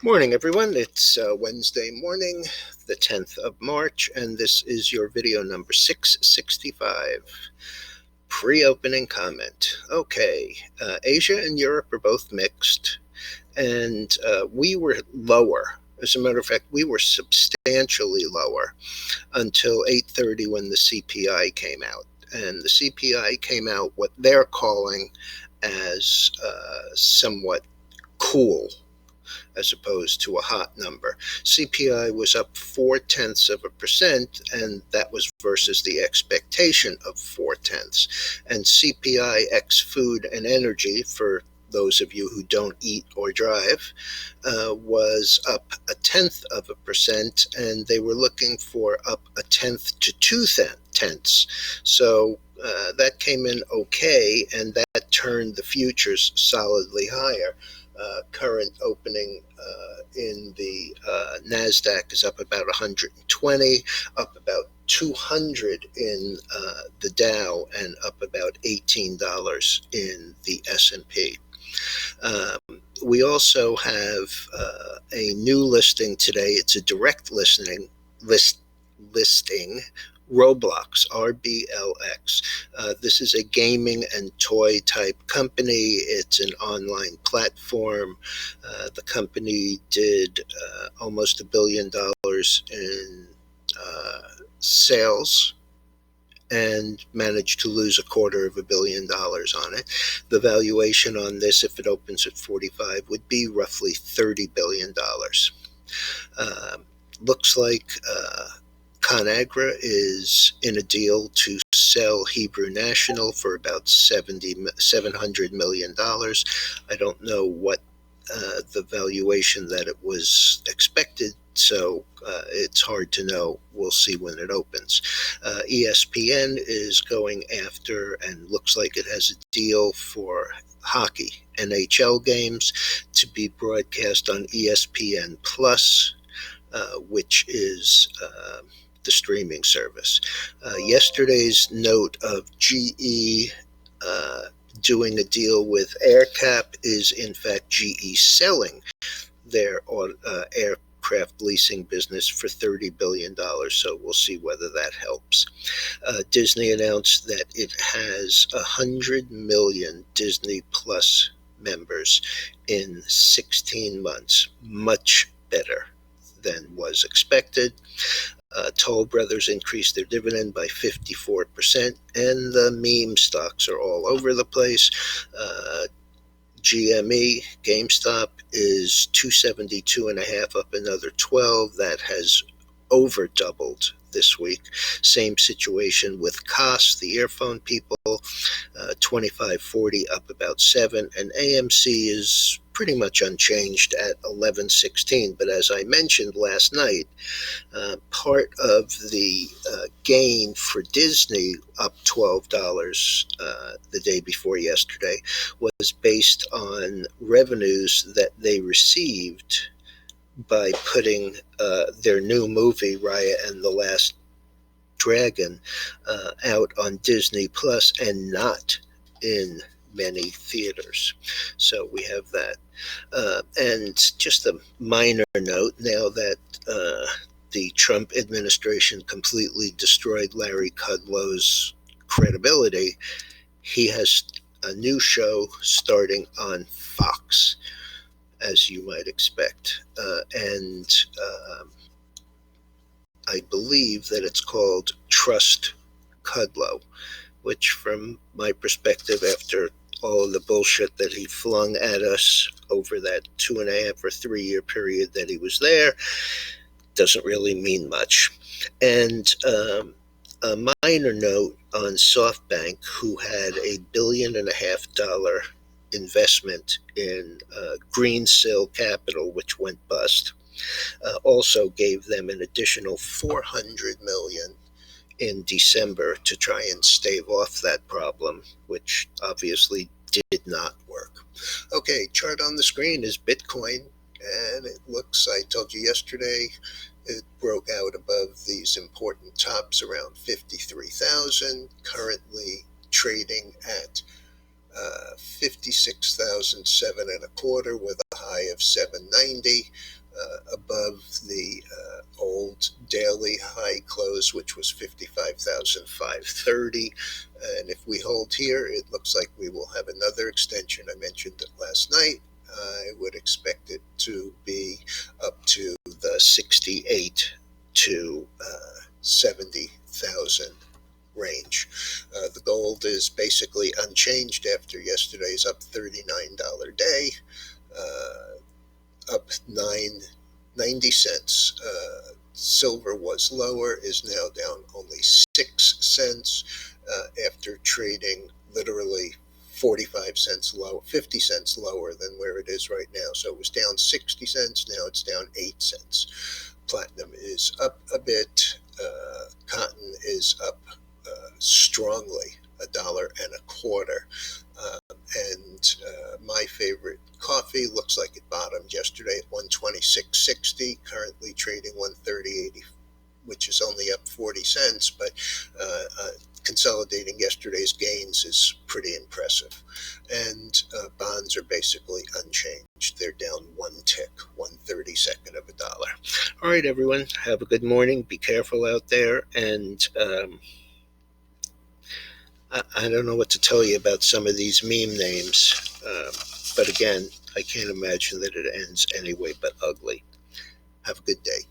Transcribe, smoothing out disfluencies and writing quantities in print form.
Morning, everyone. It's Wednesday morning, the 10th of March, and this is your video number 665. Pre-opening comment. Okay, Asia and Europe are both mixed, and we were lower. As a matter of fact, we were substantially lower until 8:30 when the CPI came out. And the CPI came out what they're calling as somewhat cool as opposed to a hot number. CPI was up 0.4%, and that was versus the expectation of 0.4. And CPI ex food and energy, for those of you who don't eat or drive, was up 0.1%, and they were looking for up 0.1 to 0.2. So that came in okay, and that turned the futures solidly higher. Current opening in the NASDAQ is up about 120, up about 200 in the Dow, and up about $18 in the S&P. We also have a new listing today. It's a direct listing, Roblox, RBLX. This is a gaming and toy type company. It's an online platform. The company did almost $1 billion in sales and managed to lose $250 million on it. The valuation on this, if it opens at 45, would be roughly $30 billion. Looks like ConAgra is in a deal to sell Hebrew National for about $700 million. I don't know what the valuation that it was expected, so it's hard to know. We'll see when it opens. ESPN is going after and looks like it has a deal for hockey, NHL games, to be broadcast on ESPN Plus, which is the streaming service. Yesterday's note of GE doing a deal with AerCap is in fact GE selling their aircraft leasing business for $30 billion. So we'll see whether that helps. Disney announced that it has 100 million Disney Plus members in 16 months, much better than was expected. Toll Brothers increased their dividend by 54%, and the meme stocks are all over the place. GME, GameStop, is 272.5, up another 12. That has over doubled this week. Same situation with COS, the earphone people, 25.40, up about 7, and AMC is pretty much unchanged at 11.16. But as I mentioned last night, part of the gain for Disney, up $12 the day before yesterday, was based on revenues that they received by putting their new movie, Raya and the Last Dragon, out on Disney Plus and not in many theaters. So we have that. And just a minor note, now that the Trump administration completely destroyed Larry Kudlow's credibility, he has a new show starting on Fox, as you might expect. And I believe that it's called Trust Kudlow, which from my perspective, after all of the bullshit that he flung at us over that 2.5 or 3 year period that he was there, doesn't really mean much. And a minor note on SoftBank, who had $1.5 billion investment in Greensill Capital, which went bust, also gave them an additional $400 million in December to try and stave off that problem, which obviously did not work. Okay, chart on the screen is Bitcoin, and it looks, I told you yesterday, it broke out above these important tops around 53,000, currently trading at 56,007 and a quarter with a high of 790, above the old daily high close, which was 55,530. And if we hold here, it looks like we will have another extension. I mentioned it last night. I would expect it to be up to the 68 to 70,000 range. The gold is basically unchanged after yesterday's up $39 day, up 90 cents. Silver was lower, is now down only 6 cents after trading literally 45 cents low, 50 cents lower than where it is right now. So it was down 60 cents. Now it's down 8 cents. Platinum is up a bit. Cotton is up strongly, $1.25. And my favorite coffee looks like it bottomed yesterday at 126.60, currently trading 130.80, which is only up 40 cents, but consolidating yesterday's gains is pretty impressive. And bonds are basically unchanged. They're down one tick, 1/32 of a dollar. All right, everyone, have a good morning. Be careful out there. And I don't know what to tell you about some of these meme names. But again, I can't imagine that it ends anyway but ugly. Have a good day.